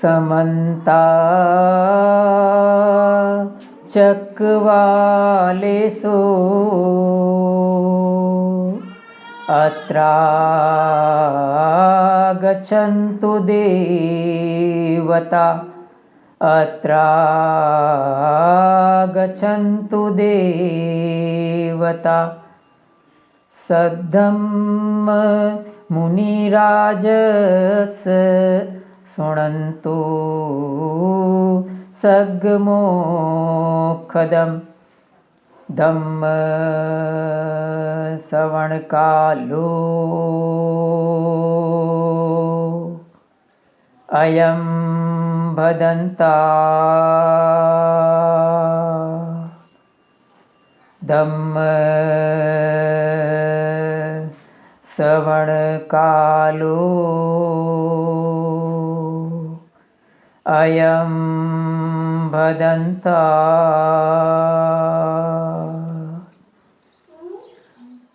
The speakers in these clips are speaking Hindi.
समन्ता चक्रवालेषु अत्रागच्छन्तु देवता अत्रागच्छन्तु देवता सद्धम्म मुनिराजस शृण्वन्तु सद्मोक्षदम् धम्म श्रवणकालो अयं भदन्ता धम्म श्रवणकालो अयं भदन्ता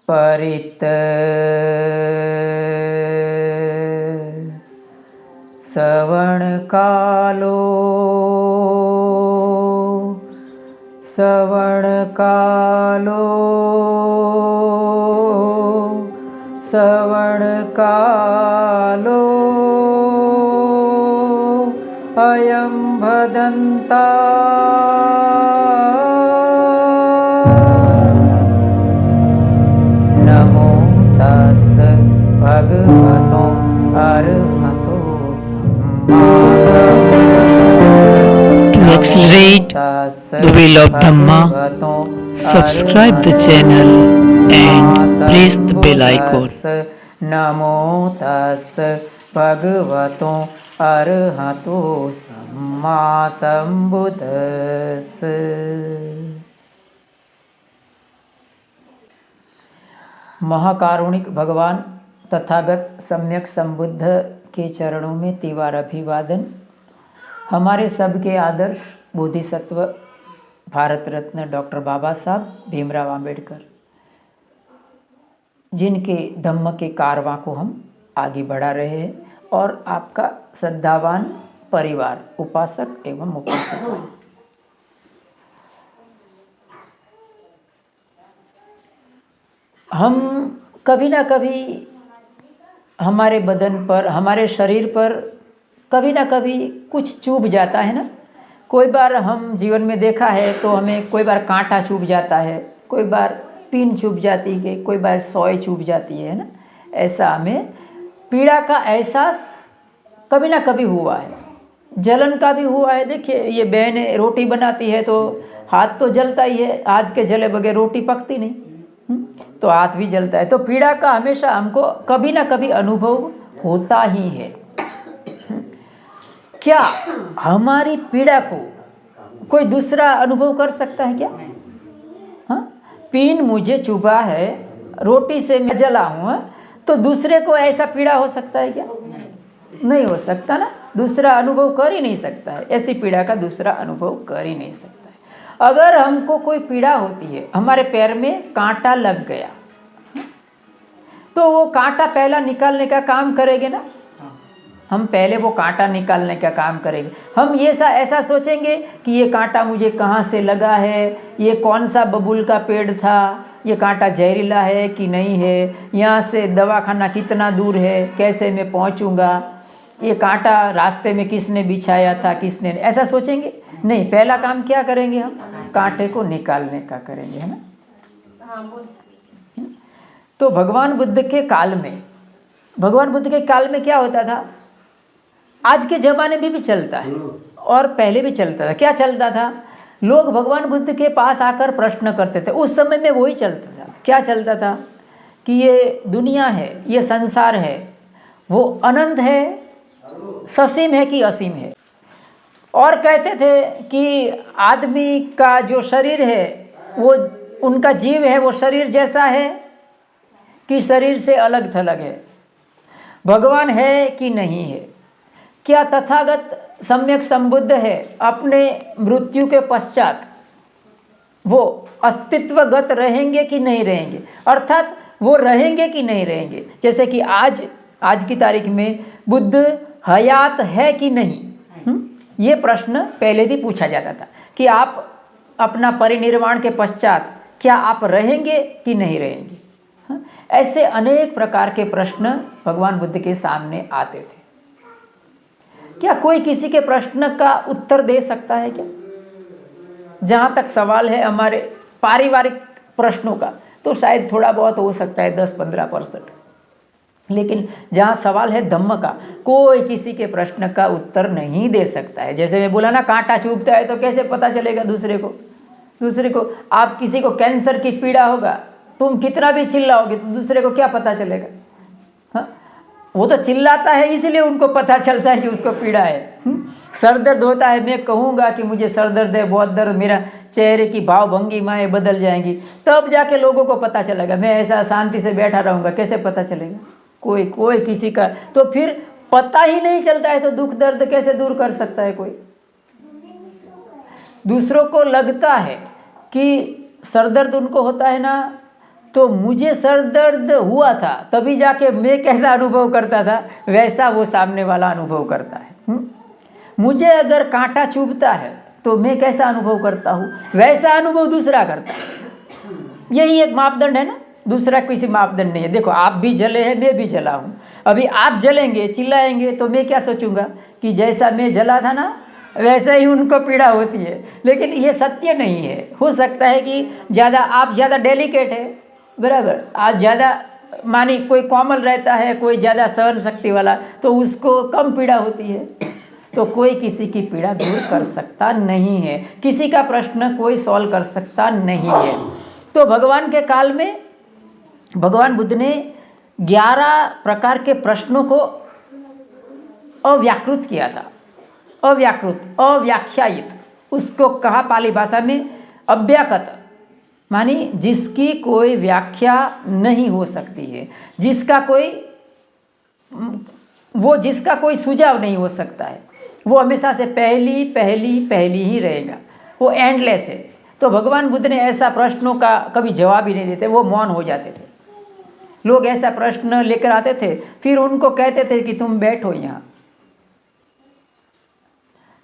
परित श्रवणकालो श्रवणकालो श्रवणकालो अयं भदन्ता नमो तस् भगवतो अरहतो To accelerate the wheel of Dhamma, subscribe the channel and press the bell icon. नमो तस् भगवतो अरहतो सम्मा सम्बुद्धस्स। महाकारुणिक भगवान तथागत सम्यक संबुद्ध के चरणों में तीवार अभिवादन। हमारे सबके आदर्श बोधिसत्व भारत रत्न डॉक्टर बाबा साहब भीमराव अंबेडकर, जिनके धम्म के कारवां को हम आगे बढ़ा रहे हैं, और आपका श्रद्धावान परिवार उपासक एवं उपासक। हम कभी ना कभी हमारे बदन पर, हमारे शरीर पर कभी ना कभी कुछ चुभ जाता है ना। कोई बार हम जीवन में देखा है तो हमें कोई बार कांटा चुभ जाता है, कोई बार पिन चुभ जाती है, कोई बार सोई चुभ जाती है ना। ऐसा हमें पीड़ा का एहसास कभी ना कभी हुआ है, जलन का भी हुआ है। देखिए, ये बहनें रोटी बनाती है तो हाथ तो जलता ही है, हाथ के जले बगैर रोटी पकती नहीं, तो हाथ भी जलता है। तो पीड़ा का हमेशा हमको कभी ना कभी अनुभव होता ही है। क्या हमारी पीड़ा को कोई दूसरा अनुभव कर सकता है क्या? हाँ, पिन मुझे चुभा है, रोटी से मैं जला हूँ, तो दूसरे को ऐसा पीड़ा हो सकता है क्या? नहीं हो सकता ना। दूसरा अनुभव कर ही नहीं सकता है, ऐसी पीड़ा का दूसरा अनुभव कर ही नहीं सकता है। अगर हमको कोई पीड़ा होती है, हमारे पैर में कांटा लग गया, तो वो कांटा पहला निकालने का काम करेंगे ना। हम पहले वो कांटा निकालने का काम करेंगे। हम ये ऐसा सोचेंगे कि ये कांटा मुझे कहाँ से लगा है, ये कौन सा बबूल का पेड़ था, ये कांटा जहरीला है कि नहीं है, यहाँ से दवाखाना कितना दूर है, कैसे मैं पहुँचूँगा, ये कांटा रास्ते में किसने बिछाया था, किसने, ऐसा सोचेंगे नहीं। पहला काम क्या करेंगे? हम कांटे को निकालने का करेंगे, है ना। तो भगवान बुद्ध के काल में क्या होता था? आज के ज़माने में भी चलता है और पहले भी चलता था। क्या चलता था? लोग भगवान बुद्ध के पास आकर प्रश्न करते थे। उस समय में वही चलता था। क्या चलता था? कि ये दुनिया है, ये संसार है, वो अनंत है, ससीम है कि असीम है। और कहते थे कि आदमी का जो शरीर है, वो उनका जीव है, वो शरीर जैसा है कि शरीर से अलग थलग है। भगवान है कि नहीं है? क्या तथागत सम्यक संबुद्ध है? अपने मृत्यु के पश्चात वो अस्तित्वगत रहेंगे कि नहीं रहेंगे? अर्थात वो रहेंगे कि नहीं रहेंगे? जैसे कि आज की तारीख में बुद्ध हयात है कि नहीं? ये प्रश्न पहले भी पूछा जाता था कि आप अपना परिनिर्वाण के पश्चात क्या आप रहेंगे कि नहीं रहेंगे। हाँ? ऐसे अनेक प्रकार के प्रश्न भगवान बुद्ध के सामने आते थे। क्या कोई किसी के प्रश्न का उत्तर दे सकता है क्या? जहाँ तक सवाल है हमारे पारिवारिक प्रश्नों का, तो शायद थोड़ा बहुत हो सकता है 10-15%, लेकिन जहाँ सवाल है धम्म का, कोई किसी के प्रश्न का उत्तर नहीं दे सकता है। जैसे मैं बोला ना, कांटा चुभता है तो कैसे पता चलेगा दूसरे को आप किसी को कैंसर की पीड़ा होगा, तुम कितना भी चिल्लाओगे तो दूसरे को क्या पता चलेगा? हाँ? वो तो चिल्लाता है इसीलिए उनको पता चलता है कि उसको पीड़ा है। सर दर्द होता है, मैं कहूँगा कि मुझे सर दर्द है, बहुत दर्द, मेरा चेहरे की भाव भंगिमाएँ बदल जाएंगी, तब जाके लोगों को पता चलेगा। मैं ऐसा शांति से बैठा रहूँगा, कैसे पता चलेगा? कोई किसी का तो फिर पता ही नहीं चलता है तो दुख दर्द कैसे दूर कर सकता है कोई? दूसरों को लगता है कि सर दर्द उनको होता है ना, तो मुझे सर दर्द हुआ था तभी जाके मैं कैसा अनुभव करता था वैसा वो सामने वाला अनुभव करता है। मुझे अगर कांटा चुभता है तो मैं कैसा अनुभव करता हूँ वैसा अनुभव दूसरा करता है। यही एक मापदंड है ना, दूसरा किसी मापदंड नहीं है। देखो, आप भी जले हैं, मैं भी जला हूँ। अभी आप जलेंगे, चिल्लाएंगे तो मैं क्या सोचूंगा कि जैसा मैं जला था ना वैसे ही उनको पीड़ा होती है, लेकिन ये सत्य नहीं है। हो सकता है कि आप ज़्यादा डेलिकेट है, बराबर, आप ज़्यादा मानी कोई कोमल रहता है, कोई ज़्यादा सहन शक्ति वाला, तो उसको कम पीड़ा होती है। तो कोई किसी की पीड़ा दूर कर सकता नहीं है, किसी का प्रश्न कोई सॉल्व कर सकता नहीं है। तो भगवान के काल में भगवान बुद्ध ने 11 प्रकार के प्रश्नों को अव्याकृत किया था। अव्याख्यायित, उसको कहा पाली भाषा में अव्याकृत, मानी जिसकी कोई व्याख्या नहीं हो सकती है, जिसका कोई सुझाव नहीं हो सकता है, वो हमेशा से पहली ही रहेगा, वो एंडलेस है। तो भगवान बुद्ध ने ऐसा प्रश्नों का कभी जवाब ही नहीं देते, वो मौन हो जाते थे। लोग ऐसा प्रश्न लेकर आते थे, फिर उनको कहते थे कि तुम बैठो यहाँ,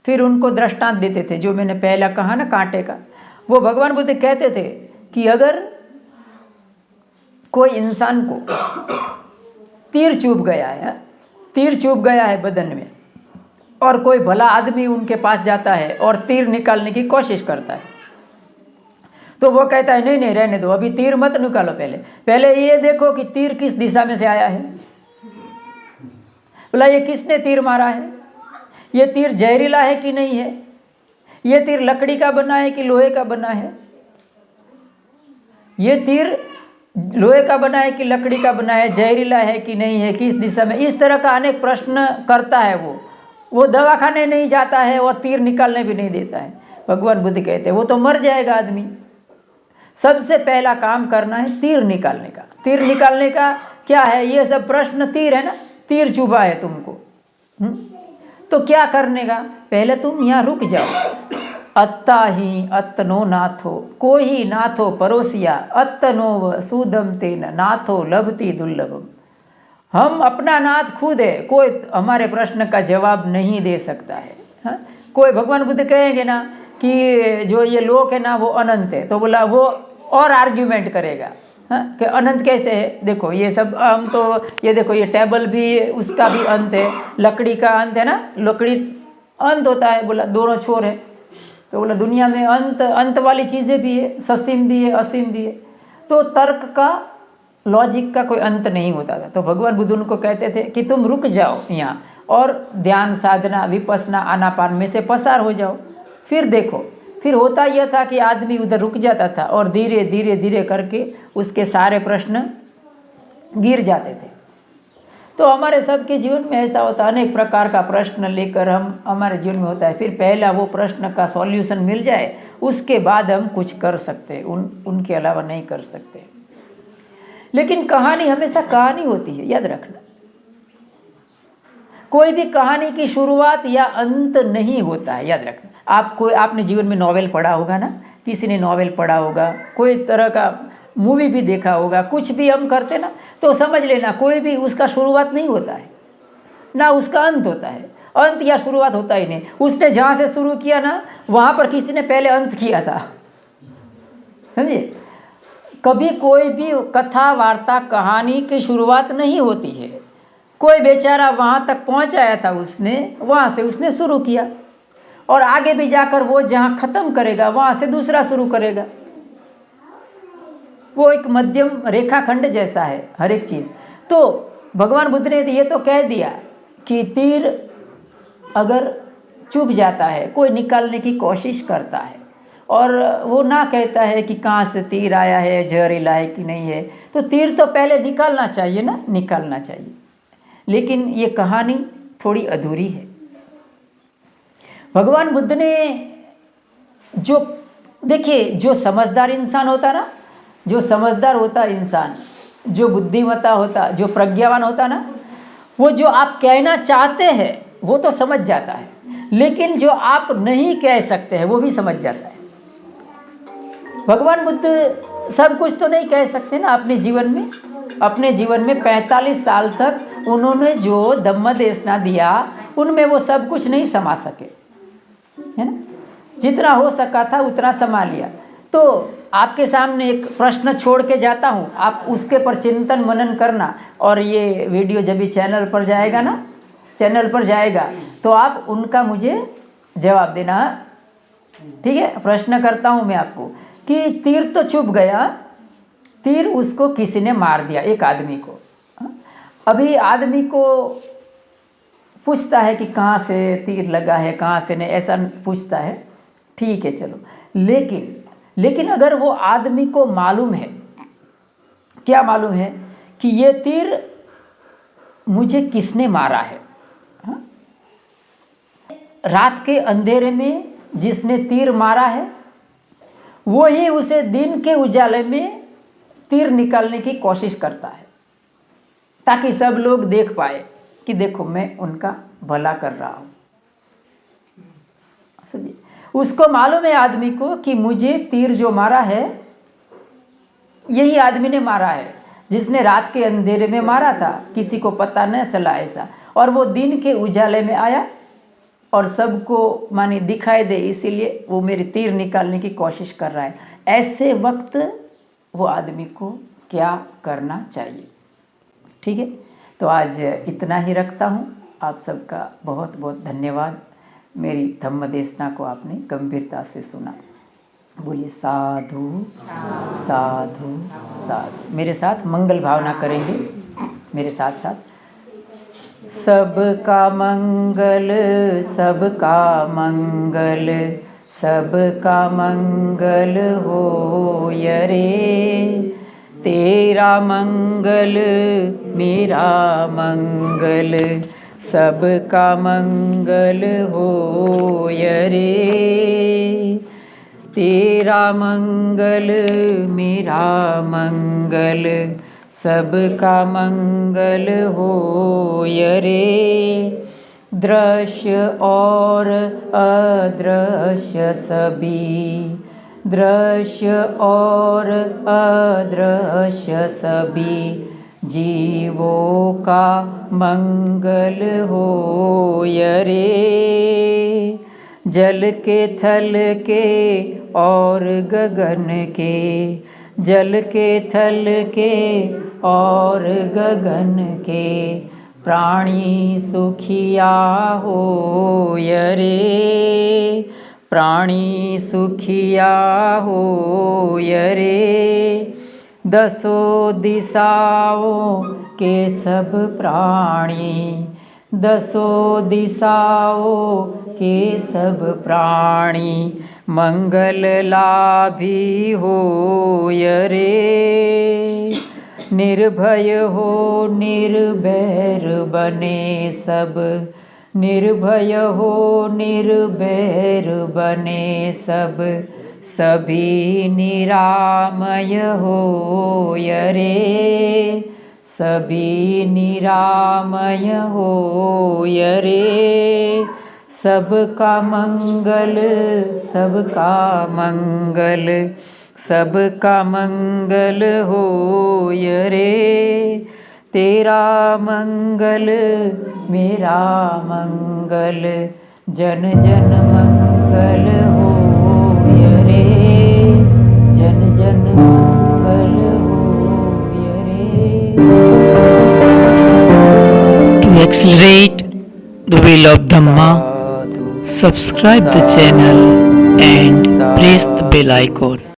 फिर उनको दृष्टांत देते थे, जो मैंने पहला कहा ना कांटे का। वो भगवान बुद्ध कहते थे कि अगर कोई इंसान को तीर चुभ गया है बदन में, और कोई भला आदमी उनके पास जाता है और तीर निकालने की कोशिश करता है, तो वो कहता है नहीं रहने दो, अभी तीर मत निकालो, पहले ये देखो कि तीर किस दिशा में से आया है। बोला, ये किसने तीर मारा है? ये तीर जहरीला है कि नहीं है? ये तीर लकड़ी का बना है कि लोहे का बना है? ये तीर लोहे का बना है कि लकड़ी का बना है? जहरीला है कि नहीं है? किस दिशा में? इस तरह का अनेक प्रश्न करता है वो दवाखाने नहीं जाता है और तीर निकालने भी नहीं देता है। भगवान बुद्ध कहते हैं वो तो मर जाएगा आदमी। सबसे पहला काम करना है तीर निकालने का। तीर निकालने का क्या है? ये सब प्रश्न तीर है ना, तीर चुभा है तुमको, तो क्या करने का? पहले तुम यहाँ रुक जाओ। अत्ता ही अत्तनो नाथो, को ही नाथो परोसिया, अत्तनो सुदम तेन नाथो लभती दुर्लभम। हम अपना नाथ खुद है, कोई हमारे प्रश्न का जवाब नहीं दे सकता है। हाँ? कोई भगवान बुद्ध कहेंगे ना कि जो ये लोक है ना वो अनंत है, तो बोला वो और आर्ग्यूमेंट करेगा। हाँ? कि अनंत कैसे है? देखो ये सब हम तो ये देखो, ये टेबल भी उसका भी अंत है, लकड़ी का अंत है ना, लकड़ी अंत होता है। बोला दोनों छोर है, तो बोला दुनिया में अंत वाली चीज़ें भी है, ससीम भी है, असीम भी है। तो तर्क का, लॉजिक का कोई अंत नहीं होता था। तो भगवान बुद्ध उनको कहते थे कि तुम रुक जाओ यहाँ और ध्यान साधना विपස්සना आनापान में से पसार हो जाओ, फिर देखो। फिर होता यह था कि आदमी उधर रुक जाता था और धीरे धीरे धीरे करके उसके सारे प्रश्न गिर जाते थे। तो हमारे सबके जीवन में ऐसा होता है, अनेक प्रकार का प्रश्न लेकर हमारे जीवन में होता है। फिर पहला वो प्रश्न का सॉल्यूशन मिल जाए, उसके बाद हम कुछ कर सकते, उनके अलावा नहीं कर सकते। लेकिन कहानी हमेशा कहानी होती है, याद रखना। कोई भी कहानी की शुरुआत या अंत नहीं होता है, याद रखना। आपने जीवन में नॉवेल पढ़ा होगा ना, किसी ने नॉवेल पढ़ा होगा, कोई तरह का मूवी भी देखा होगा, कुछ भी हम करते ना, तो समझ लेना कोई भी उसका शुरुआत नहीं होता है ना उसका अंत होता है। अंत या शुरुआत होता ही नहीं। उसने जहाँ से शुरू किया ना, वहाँ पर किसी ने पहले अंत किया था, समझे। कभी कोई भी कथा वार्ता कहानी की शुरुआत नहीं होती है। कोई बेचारा वहाँ तक पहुँच आया था, उसने वहाँ से उसने शुरू किया, और आगे भी जाकर वो जहाँ ख़त्म करेगा वहाँ से दूसरा शुरू करेगा। वो एक मध्यम रेखाखंड जैसा है हर एक चीज़। तो भगवान बुद्ध ने ये तो कह दिया कि तीर अगर चुभ जाता है, कोई निकालने की कोशिश करता है, और वो ना कहता है कि कहाँ से तीर आया है, जहरीला है कि नहीं है, तो तीर तो पहले निकालना चाहिए ना, निकालना चाहिए। लेकिन ये कहानी थोड़ी अधूरी है। भगवान बुद्ध ने जो, देखिए, जो समझदार इंसान होता ना, जो समझदार होता इंसान, जो बुद्धिमता होता, जो प्रज्ञावान होता ना, वो जो आप कहना चाहते हैं वो तो समझ जाता है, लेकिन जो आप नहीं कह सकते हैं वो भी समझ जाता है। भगवान बुद्ध सब कुछ तो नहीं कह सकते ना अपने जीवन में। अपने जीवन में 45 साल तक उन्होंने जो धम्मदेशना दिया, उनमें वो सब कुछ नहीं समा सके, है ना। जितना हो सका था उतना समा लिया। तो आपके सामने एक प्रश्न छोड़ के जाता हूँ, आप उसके पर चिंतन मनन करना, और ये वीडियो जब भी चैनल पर जाएगा ना, चैनल पर जाएगा, तो आप उनका मुझे जवाब देना, ठीक है। प्रश्न करता हूँ मैं आपको कि तीर तो चुभ गया, तीर उसको किसी ने मार दिया, एक आदमी को। अभी आदमी को पूछता है कि कहाँ से तीर लगा है, कहाँ से नहीं, ऐसा पूछता है, ठीक है चलो। लेकिन अगर वो आदमी को मालूम है, क्या मालूम है कि ये तीर मुझे किसने मारा है, हाँ? रात के अंधेरे में जिसने तीर मारा है वही उसे दिन के उजाले में तीर निकालने की कोशिश करता है, ताकि सब लोग देख पाए कि देखो मैं उनका भला कर रहा हूँ। उसको मालूम है आदमी को कि मुझे तीर जो मारा है यही आदमी ने मारा है, जिसने रात के अंधेरे में मारा था, किसी को पता न चला ऐसा, और वो दिन के उजाले में आया और सबको माने दिखाई दे, इसीलिए वो मेरी तीर निकालने की कोशिश कर रहा है। ऐसे वक्त वो आदमी को क्या करना चाहिए, ठीक है। तो आज इतना ही रखता हूँ। आप सबका बहुत बहुत धन्यवाद। मेरी धम्म देशना को आपने गंभीरता से सुना। बोलिए साधु साधु साधु। मेरे साथ मंगल भावना करेंगे, मेरे साथ साथ। सबका मंगल, सबका मंगल, सबका मंगल होय रे। तेरा मंगल मेरा मंगल, सबका मंगल होय रे। तेरा मंगल मेरा मंगल, सबका मंगल होय रे। दृश्य और अदृश्य सभी, दृश्य और अदृश्य सभी जीवों का मंगल होय रे। जल के थल के और गगन के, जल के थल के और गगन के प्राणी सुखिया होय रे। प्राणी सुखिया होय रे। दसों दिशाओं के सब प्राणी, दसों दिशाओं के सब प्राणी मंगल लाभी होय रे। निर्भय हो निर्भैर बने सब, निर्भय हो निर्भैर बने सब, सभी निरामय होय रे। सभी निरामय होय रे। सबका मंगल, सबका मंगल, सबका मंगल होय रे। तेरा मंगल मेरा मंगल, जन जन मंगल होय रे, जन जन मंगल होय रे। To accelerate the wheel of Dhamma, subscribe the channel and press the bell icon.